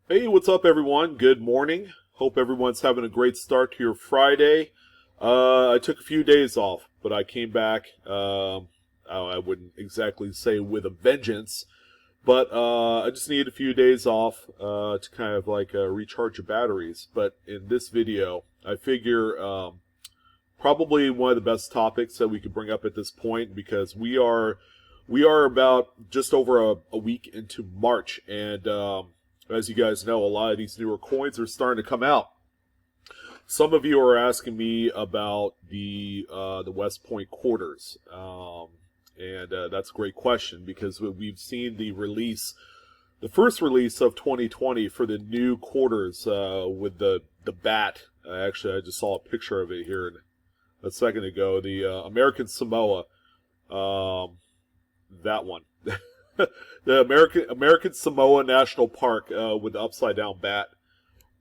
Hey, what's up, everyone? Good morning. Hope everyone's having a great start to your Friday. I took a few days off, but I came back. I wouldn't exactly say with a vengeance, but I just need a few days off to kind of like recharge the batteries. But in this video, I figure probably one of the best topics that we could bring up at this point because we are about just over a week into March, and as you guys know, a lot of these newer coins are starting to come out. Some of you are asking me about the West Point quarters, and that's a great question because we've seen the first release of 2020 for the new quarters with the bat. Actually, I just saw a picture of it here a second ago. The American Samoa, that one. The American Samoa National Park with the upside down bat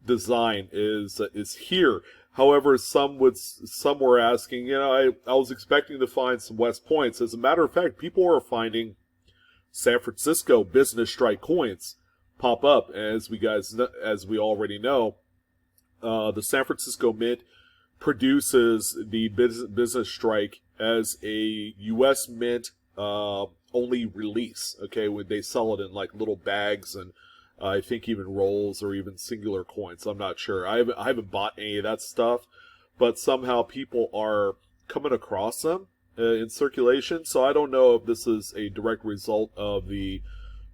design is here. However, some were asking, I was expecting to find some West Points. As a matter of fact, people are finding San Francisco business strike coins pop up. As we already know, the San Francisco Mint produces the business strike as a U.S. Mint only release. Okay, when they sell it in like little bags and I think even rolls or even singular coins. I'm not sure. I haven't bought any of that stuff, but somehow people are coming across them in circulation. So I don't know if this is a direct result of the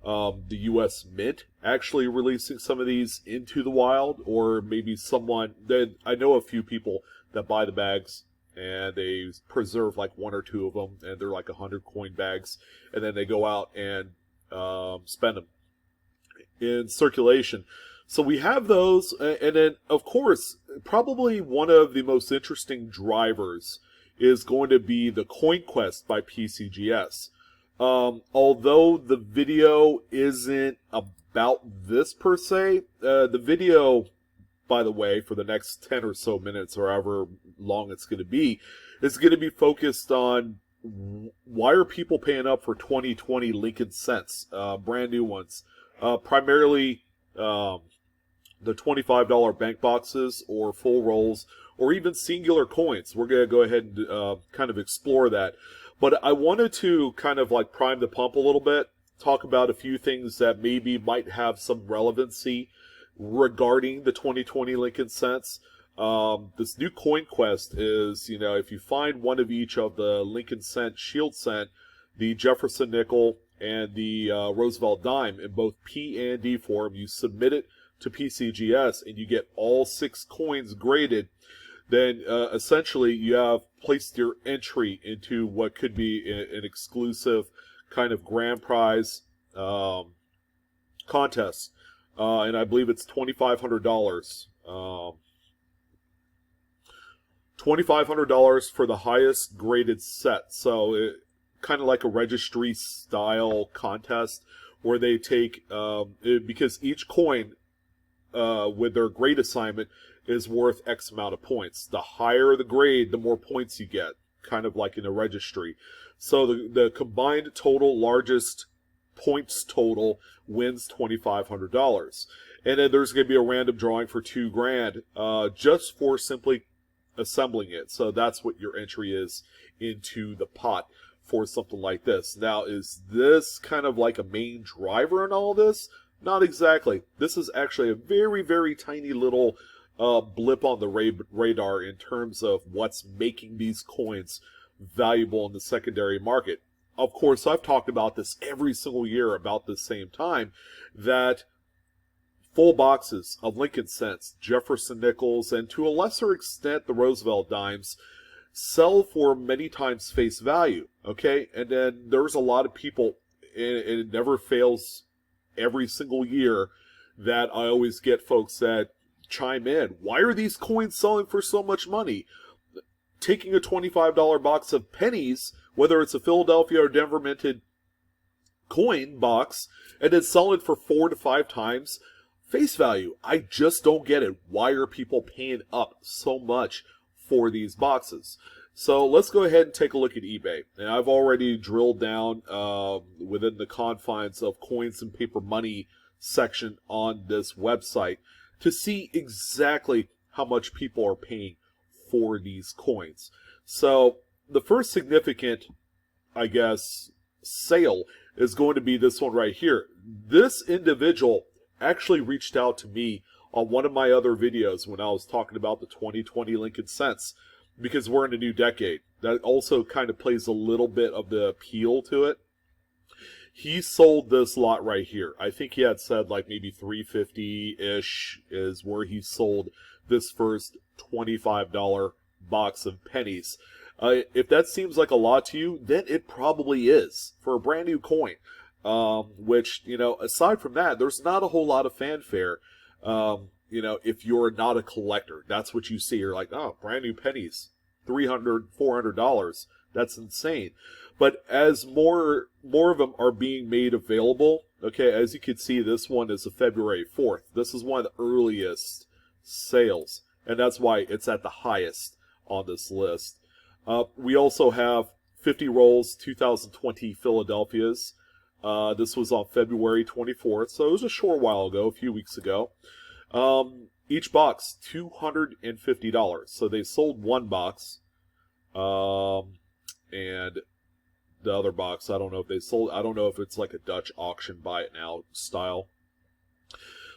U.S. Mint actually releasing some of these into the wild, or maybe someone that I know a few people that buy the bags and they preserve like one or two of them, and they're like 100 coin bags, and then they go out and spend them in circulation. So we have those, and then of course, probably one of the most interesting drivers is going to be the Coin Quest by PCGS. Although the video isn't about this per se, the video, by the way, for the next 10 or so minutes or however long it's going to be, is going to be focused on why are people paying up for 2020 Lincoln Cents, brand new ones. Primarily the $25 bank boxes or full rolls or even singular coins. We're going to go ahead and kind of explore that. But I wanted to kind of like prime the pump a little bit, talk about a few things that maybe might have some relevancy regarding the 2020 Lincoln Cents. This new Coin Quest is, if you find one of each of the Lincoln Cent, Shield Cent, the Jefferson Nickel, and the Roosevelt Dime in both P and D form, you submit it to PCGS and you get all 6 coins graded. Then essentially you have placed your entry into what could be an exclusive kind of grand prize contest. And I believe it's $2,500. $2,500 for the highest graded set. So it kind of like a registry style contest where they take, because each coin with their grade assignment is worth X amount of points. The higher the grade, the more points you get, kind of like in a registry. So the combined total largest points total wins $2,500. And then there's going to be a random drawing for $2,000 just for simply assembling it. So that's what your entry is into the pot for something like this. Now, is this kind of like a main driver in all this? Not exactly. This is actually a very, very tiny little blip on the radar in terms of what's making these coins valuable in the secondary market. Of course, I've talked about this every single year about the same time, that full boxes of Lincoln Cents, Jefferson Nickels, and to a lesser extent the Roosevelt Dimes sell for many times face value, okay? And then there's a lot of people, and it never fails every single year, that I always get folks that chime in. Why are these coins selling for so much money? Taking a $25 box of pennies, whether it's a Philadelphia or Denver minted coin box, and then selling it for 4 to 5 times face value. I just don't get it. Why are people paying up so much for these boxes? So let's go ahead and take a look at eBay. And I've already drilled down within the confines of coins and paper money section on this website to see exactly how much people are paying for these coins. So the first significant, I guess, sale is going to be this one right here. This individual actually reached out to me on one of my other videos when I was talking about the 2020 Lincoln Cents, because we're in a new decade. That also kind of plays a little bit of the appeal to it. He sold this lot right here. I think he had said like maybe $350-ish is where he sold this first $25 box of pennies. If that seems like a lot to you, then it probably is for a brand new coin. Which, you know, aside from that, there's not a whole lot of fanfare. You know, if you're not a collector, that's what you see. You're like, oh, brand new pennies, $300, $400. That's insane. But as more of them are being made available, okay, as you can see, this one is a February 4th. This is one of the earliest sales, and that's why it's at the highest on this list. We also have 50 rolls 2020 Philadelphia's. This was on February 24th, so it was a short while ago, a few weeks ago. Each box, $250. So they sold one box, and the other box, I don't know if they sold, I don't know if it's like a Dutch auction buy it now style.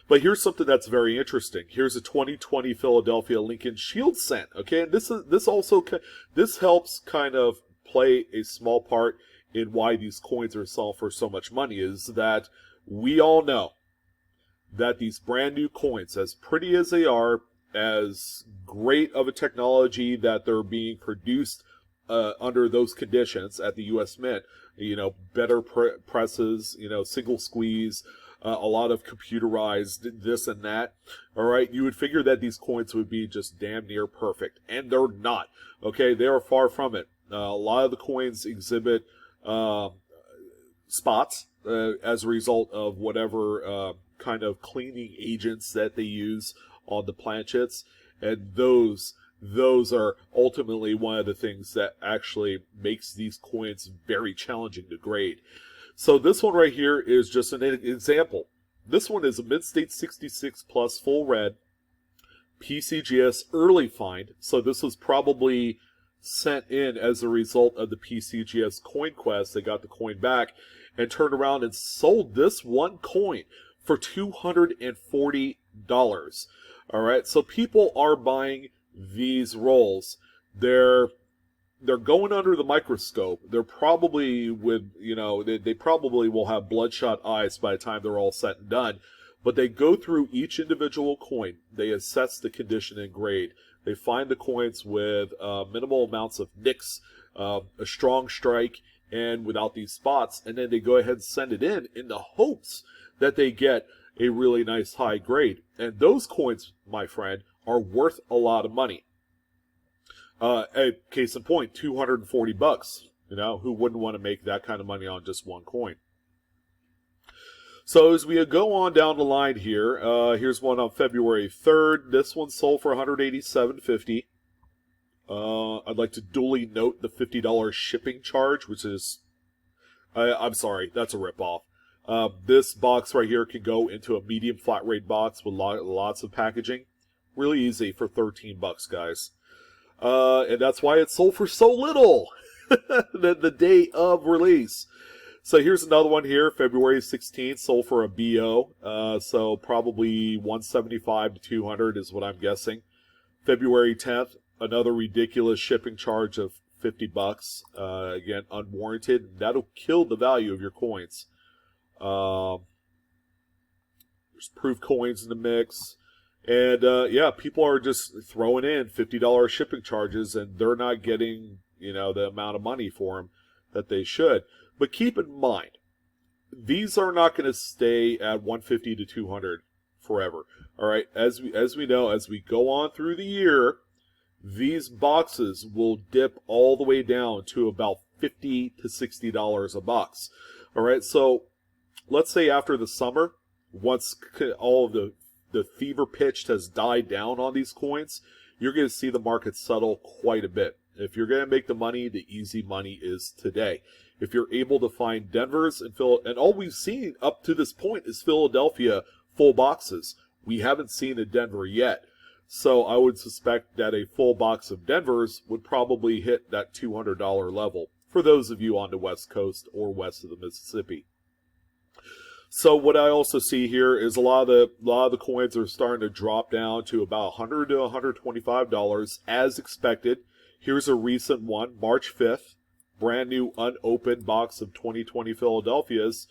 But here's something that's very interesting. Here's a 2020 Philadelphia Lincoln Shield cent. Okay, and this helps kind of play a small part in why these coins are selling for so much money. Is that we all know that these brand new coins, as pretty as they are, as great of a technology that they're being produced under those conditions at the U.S. Mint, you know, better presses, you know, single squeeze, a lot of computerized this and that. All right, you would figure that these coins would be just damn near perfect, and they're not. Okay, they are far from it. A lot of the coins exhibit spots as a result of whatever kind of cleaning agents that they use on the planchets, and those are ultimately one of the things that actually makes these coins very challenging to grade. So this one right here is just an example. This one is a Mid-State 66 Plus full red PCGS early find. So this was probably sent in as a result of the PCGS coin quest. They got the coin back and turned around and sold this one coin for $240. All right, so people are buying these rolls. They're going under the microscope. They're probably with, you know, they probably will have bloodshot eyes by the time they're all said and done. But they go through each individual coin. They assess the condition and grade. They find the coins with minimal amounts of nicks, a strong strike, and without these spots. And then they go ahead and send it in the hopes that they get a really nice high grade. And those coins, my friend, are worth a lot of money. A case in point, $240. You know, who wouldn't want to make that kind of money on just one coin? So as we go on down the line here, here's one on February 3rd. This one sold for $187.50. I'd like to duly note the $50 shipping charge, which is, I'm sorry, that's a ripoff. This box right here can go into a medium flat rate box with lots of packaging. Really easy for $13, guys. And that's why it sold for so little the day of release. So here's another one here, February 16th, sold for a BO. So probably $175 to $200 is what I'm guessing. February 10th, another ridiculous shipping charge of $50. Again, unwarranted. That'll kill the value of your coins. There's proof coins in the mix. And, yeah, people are just throwing in $50 shipping charges, and they're not getting, you know, the amount of money for them that they should. But keep in mind, these are not going to stay at $150 to $200 forever. All right, as we know, as we go on through the year, these boxes will dip all the way down to about $50 to $60 a box. All right, so let's say after the summer, once all of the fever pitch has died down on these coins, you're going to see the market settle quite a bit. If you're going to make the money, the easy money is today. If you're able to find Denver's and all we've seen up to this point is Philadelphia full boxes. We haven't seen a Denver yet. So I would suspect that a full box of Denver's would probably hit that $200 level for those of you on the West Coast or west of the Mississippi. So what I also see here is a lot of the coins are starting to drop down to about $100 to $125 as expected. Here's a recent one, March 5th, brand new unopened box of 2020 Philadelphia's.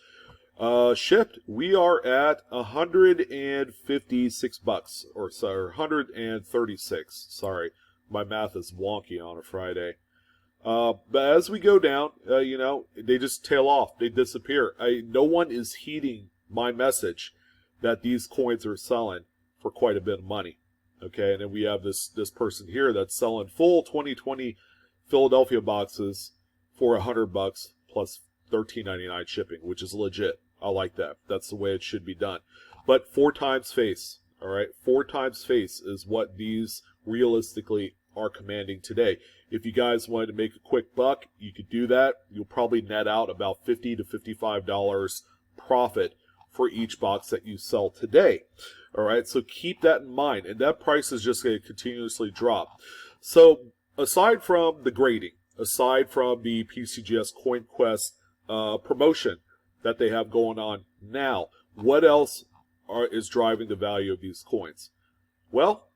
Shipped, we are at $156 or so, or 136. Sorry, my math is wonky on a Friday. But as we go down, they just tail off. They disappear. No one is heeding my message that these coins are selling for quite a bit of money. Okay, and then we have this person here that's selling full 2020 Philadelphia boxes for $100 plus $13.99 shipping, which is legit. I like that. That's the way it should be done. But 4 times face, all right? 4 times face is what these realistically are commanding today. If you guys wanted to make a quick buck, you could do that. You'll probably net out about $50 to $55 profit for each box that you sell today. All right, so keep that in mind. And that price is just going to continuously drop. So aside from the grading, aside from the PCGS CoinQuest promotion that they have going on now, what else is driving the value of these coins? Well,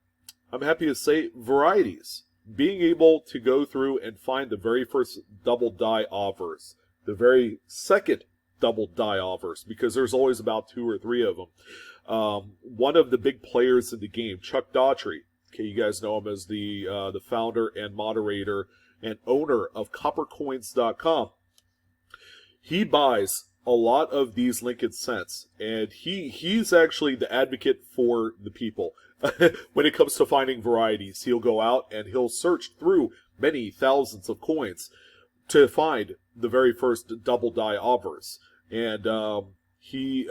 I'm happy to say varieties. Being able to go through and find the very first double die offers, the very second double die offers, because there's always about 2 or 3 of them. One of the big players in the game, Chuck Daughtry, okay, you guys know him as the founder and moderator and owner of coppercoins.com. He buys a lot of these Lincoln cents, and he's actually the advocate for the people. When it comes to finding varieties, he'll go out and he'll search through many thousands of coins to find the very first double die offers. And he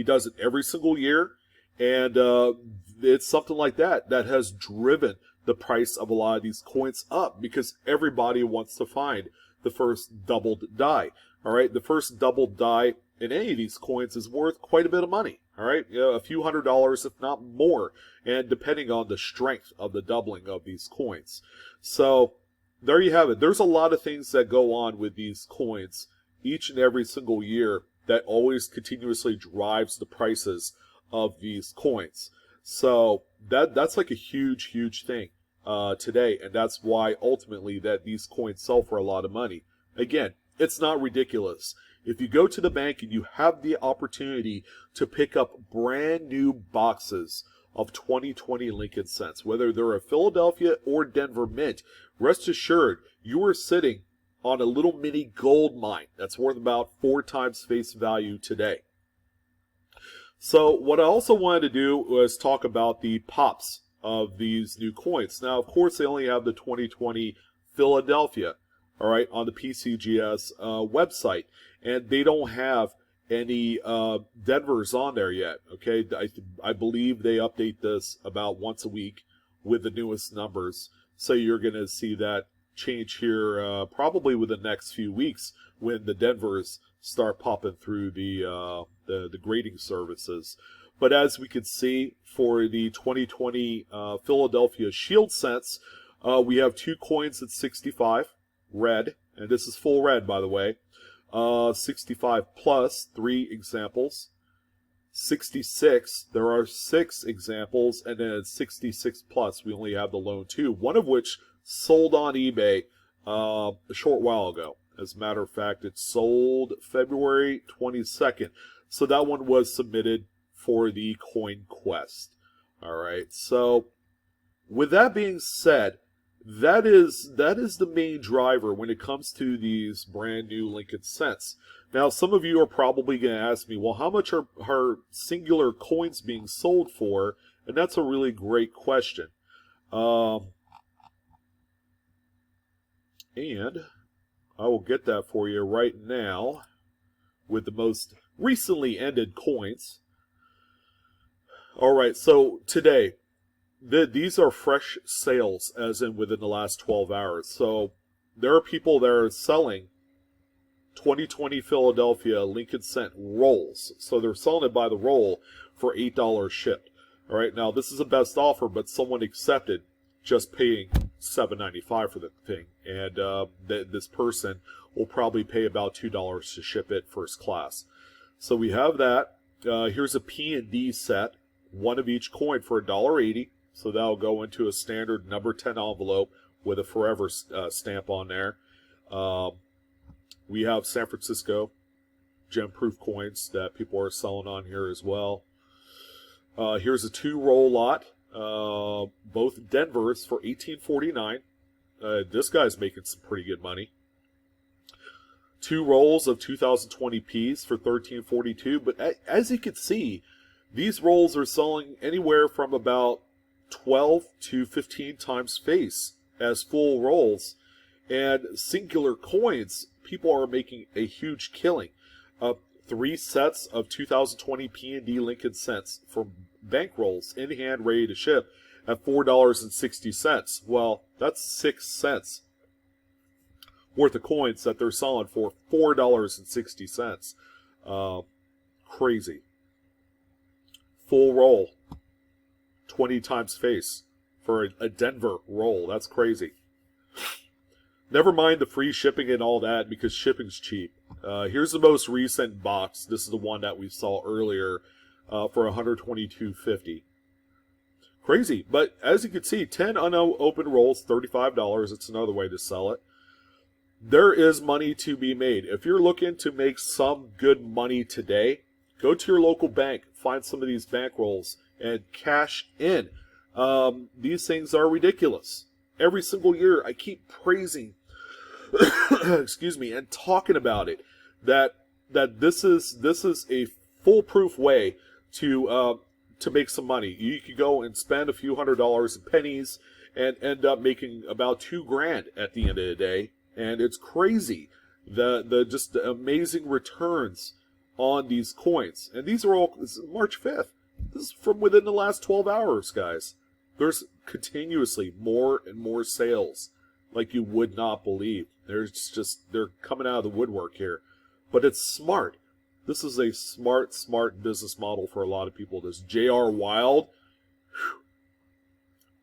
does it every single year, and it's something like that that has driven the price of a lot of these coins up, because everybody wants to find the first doubled die. All right, the first doubled die in any of these coins is worth quite a bit of money. All right, a few $100s, if not more, and depending on the strength of the doubling of these coins. So there you have it. There's a lot of things that go on with these coins each and every single year that always continuously drives the prices of these coins. So that's like a huge thing today, and that's why ultimately that these coins sell for a lot of money. Again, it's not ridiculous. If you go to the bank and you have the opportunity to pick up brand new boxes of 2020 Lincoln cents, whether they're a Philadelphia or Denver mint, rest assured you are sitting on a little mini gold mine that's worth about 4 times face value today. So what I also wanted to do was talk about the pops of these new coins. Now, of course, they only have the 2020 Philadelphia, all right, on the PCGS website, and they don't have any Denvers on there yet. Okay, I believe they update this about once a week with the newest numbers, so you're going to see that change here probably within the next few weeks when the Denvers start popping through the grading services. But as we can see, for the 2020 Philadelphia Shield cents, we have 2 coins at 65 red, and this is full red, by the way. 65 plus 3 examples. 66, there are 6 examples, and then at 66 plus, we only have the lone 2, one of which sold on eBay a short while ago. As a matter of fact, it sold February 22nd. So that one was submitted for the Coin Quest. All right. So with that being said, that is the main driver when it comes to these brand new Lincoln cents. Now, some of you are probably going to ask me, well, how much are singular coins being sold for? And that's a really great question. And I will get that for you right now with the most recently ended coins. All right, so today these are fresh sales, as in within the last 12 hours. So there are people that are selling 2020 Philadelphia Lincoln Cent rolls. So they're selling it by the roll for $8 shipped. All right, now this is a best offer, but someone accepted just paying $7.95 for the thing, and this person will probably pay about $2 to ship it first class. So we have that. Here's a P&D set, one of each coin for $1.80. So that'll go into a standard number 10 envelope with a forever stamp on there. We have San Francisco gem-proof coins that people are selling on here as well. Here's a 2-roll lot, both Denvers for $18.49. This guy's making some pretty good money. 2 rolls of 2020 Ps for $13.42. But as you can see, these rolls are selling anywhere from about 12 to 15 times face as full rolls. And singular coins, people are making a huge killing. 3 sets of 2020 P&D Lincoln Cents for bank rolls in hand, ready to ship at $4.60. Well, that's 6 cents worth of coins that they're selling for $4.60. Crazy. Full roll, 20 times face for a Denver roll. That's crazy. Never mind the free shipping and all that, because shipping's cheap. Here's the most recent box. This is the one that we saw earlier for $122.50. Crazy. But as you can see, 10 unopened rolls, $35. It's another way to sell it. There is money to be made. If you're looking to make some good money today, go to your local bank, find some of these bank rolls, and cash in. These things are ridiculous. Every single year, I keep praising excuse me, and talking about it, that this is a foolproof way to make some money. You could go and spend a few $100s in pennies and end up making about $2,000 at the end of the day, and it's crazy the amazing returns on these coins. And these are all March 5th. This is from within the last 12 hours, guys. There's continuously more and more sales, like you would not believe. They're coming out of the woodwork here. But it's smart. This is a smart business model for a lot of people. This J.R. Wild, whew.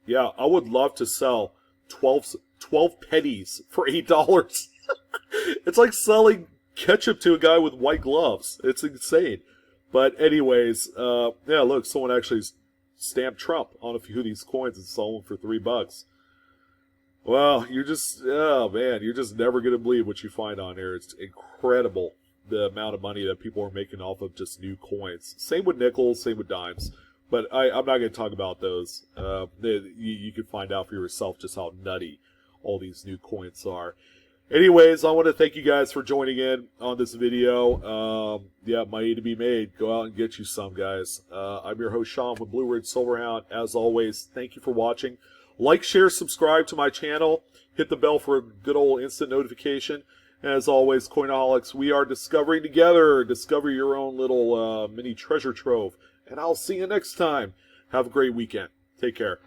Yeah, I would love to sell 12 pennies for $8. It's like selling ketchup to a guy with white gloves. It's insane. But anyways, yeah, look, someone actually stamped Trump on a few of these coins and sold them for $3. Well, you're just never going to believe what you find on here. It's incredible the amount of money that people are making off of just new coins. Same with nickels, same with dimes. But I'm not going to talk about those. You can find out for yourself just how nutty all these new coins are. Anyways, I want to thank you guys for joining in on this video. Yeah, money to be made. Go out and get you some, guys. I'm your host, Sean, with Blue Ridge Silverhound. As always, thank you for watching. Like, share, subscribe to my channel. Hit the bell for a good old instant notification. As always, Coinaholics, we are discovering together. Discover your own little mini treasure trove. And I'll see you next time. Have a great weekend. Take care.